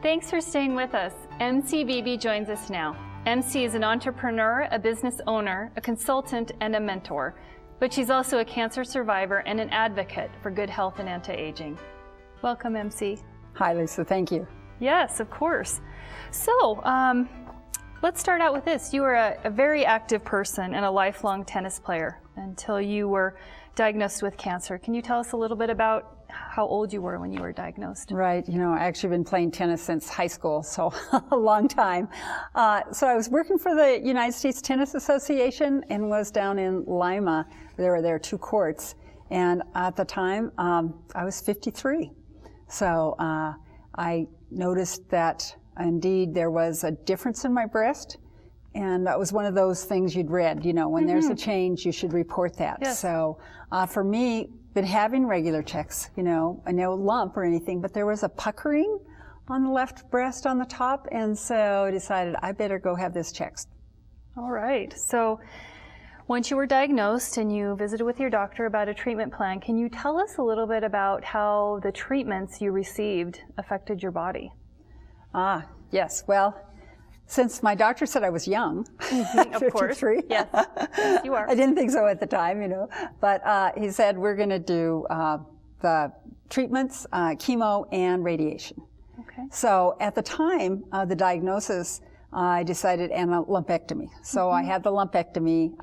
Thanks for staying with us. MC Beebe joins us now. MC is an entrepreneur, a business owner, a consultant, and a mentor. But she's also a cancer survivor and an advocate for good health and anti-aging. Welcome, MC. Hi, Lisa. Thank you. Yes, of course. So, let's start out with this. You were a very active person and a lifelong tennis player until you were diagnosed with cancer. Can you tell us a little bit about how old you were when you were diagnosed? Right. You know, I actually been playing tennis since high school, so a long time. So I was working for the United States Tennis Association and was down in Lima. There were 2 courts. And at the time, I was 53. So I noticed that indeed there was a difference in my breast. And that was one of those things you'd read, you know, when there's a change, you should report that. Yes. So for me, been having regular checks, you know, no lump or anything, but there was a puckering on the left breast on the top. And so I decided I better go have this checked. All right. So once you were diagnosed and you visited with your doctor about a treatment plan, can you tell us a little bit about how the treatments you received affected your body? Yes. Well, since my doctor said I was young, Of course. 53. Yes. Yes, you are. I didn't think so at the time, you know, but he said we're going to do the treatments, chemo, and radiation. Okay. So at the time, the diagnosis, I decided and a lumpectomy. So I had the lumpectomy,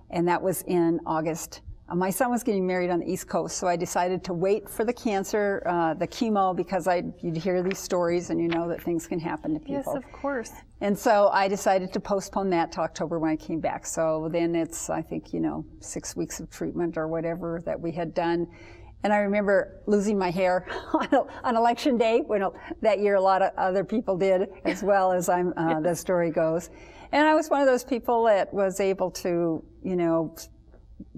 and that was in August. My son was getting married on the East Coast, so I decided to wait for the cancer, the chemo, because you'd hear these stories and you know that things can happen to people. Yes, of course. And so I decided to postpone that to October when I came back. So then it's, I think, you know, 6 weeks of treatment or whatever that we had done. And I remember losing my hair on election day, when that year a lot of other people did, as well as the story goes. And I was one of those people that was able to, you know,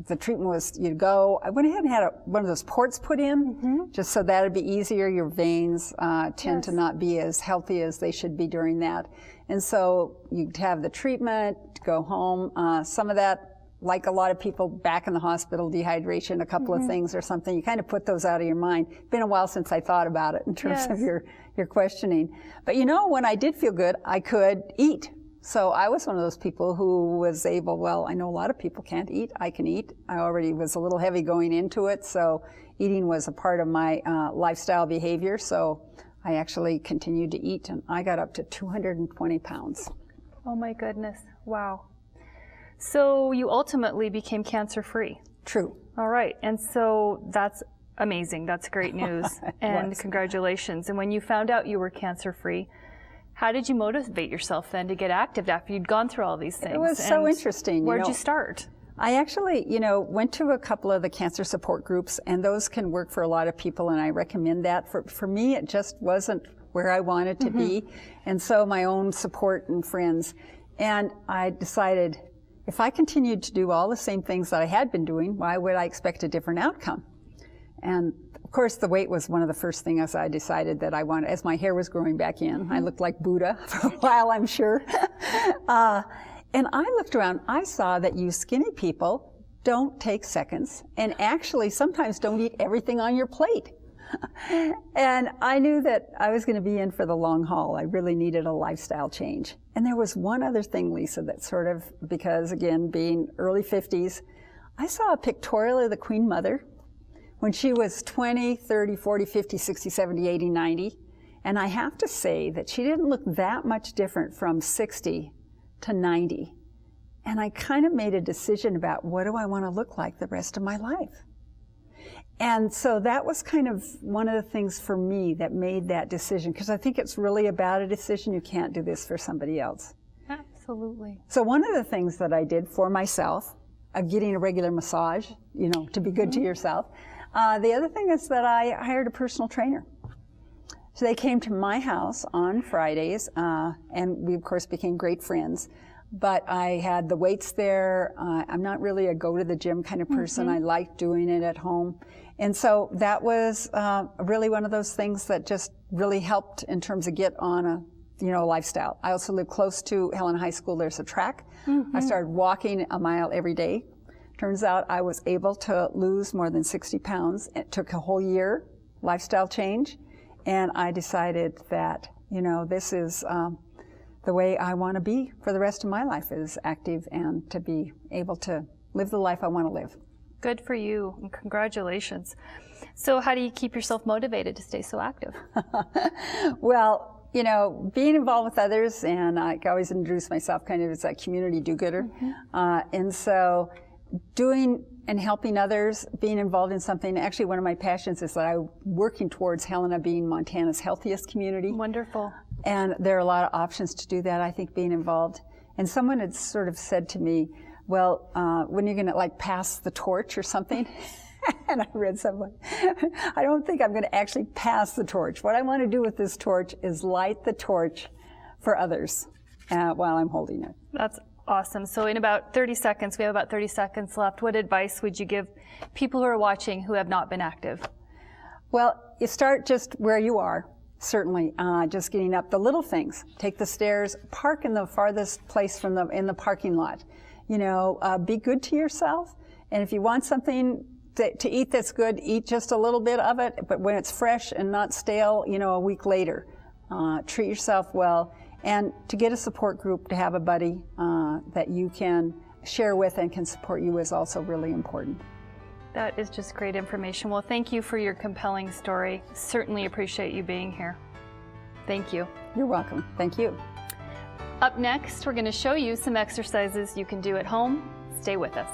the treatment was, you'd go, I went ahead and had one of those ports put in, just so that would be easier. Your veins tend to not be as healthy as they should be during that. And so you'd have the treatment, go home. Some of that, like a lot of people back in the hospital, dehydration, a couple of things or something, you kind of put those out of your mind. It's been a while since I thought about it in terms of your questioning. But you know, when I did feel good, I could eat. So I was one of those people who was able, well, I know a lot of people can't eat. I can eat. I already was a little heavy going into it, so eating was a part of my lifestyle behavior. So I actually continued to eat, and I got up to 220 pounds. Oh my goodness. Wow. So you ultimately became cancer-free. True. All right. And so that's amazing. That's great news. And congratulations. And when you found out you were cancer-free, how did you motivate yourself then to get active after you'd gone through all these things? It was so interesting. Where'd you start? I actually, you know, went to a couple of the cancer support groups, and those can work for a lot of people, and I recommend that. For me, it just wasn't where I wanted to be, and so my own support and friends. And I decided, if I continued to do all the same things that I had been doing, why would I expect a different outcome? And of course, the weight was one of the first things I decided that I wanted. As my hair was growing back in, I looked like Buddha for a while, I'm sure. And I looked around, I saw that you skinny people don't take seconds and actually sometimes don't eat everything on your plate. And I knew that I was going to be in for the long haul. I really needed a lifestyle change. And there was one other thing, Lisa, that sort of, because again, being early 50s, I saw a pictorial of the Queen Mother when she was 20, 30, 40, 50, 60, 70, 80, 90. And I have to say that she didn't look that much different from 60 to 90. And I kind of made a decision about, what do I want to look like the rest of my life? And so that was kind of one of the things for me that made that decision, because I think it's really about a decision. You can't do this for somebody else. Absolutely. So one of the things that I did for myself, getting a regular massage, you know, to be good to yourself. The other thing is that I hired a personal trainer. So they came to my house on Fridays, and we, of course, became great friends. But I had the weights there. I'm not really a go-to-the-gym kind of person. I like doing it at home. And so that was really one of those things that just really helped in terms of get on a, you know, lifestyle. I also live close to Helena High School. There's a track. I started walking a mile every day. Turns out I was able to lose more than 60 pounds. It took a whole year, lifestyle change. And I decided that You know, this is the way I want to be for the rest of my life, is active and to be able to live the life I want to live. Good for you, and congratulations. So how do you keep yourself motivated to stay so active? Well, you know, being involved with others, and I always introduce myself kind of as a community do-gooder. And so doing and helping others, being involved in something. Actually, one of my passions is that I'm working towards Helena being Montana's healthiest community. Wonderful. And there are a lot of options to do that, I think, being involved. And someone had sort of said to me, well, when you're going to like pass the torch or something, and I read somewhere, I don't think I'm going to actually pass the torch. What I want to do with this torch is light the torch for others while I'm holding it. That's awesome. So in about 30 seconds, we have about 30 seconds left. What advice would you give people who are watching who have not been active? Well, you start just where you are, certainly, just getting up the little things. Take the stairs, park in the farthest place in the parking lot. You know, be good to yourself. And if you want something to eat that's good, eat just a little bit of it, but when it's fresh and not stale, you know, a week later. Treat yourself well. And to get a support group, to have a buddy that you can share with and can support you is also really important. That is just great information. Well, thank you for your compelling story. Certainly appreciate you being here. Thank you. You're welcome. Thank you. Up next, we're going to show you some exercises you can do at home. Stay with us.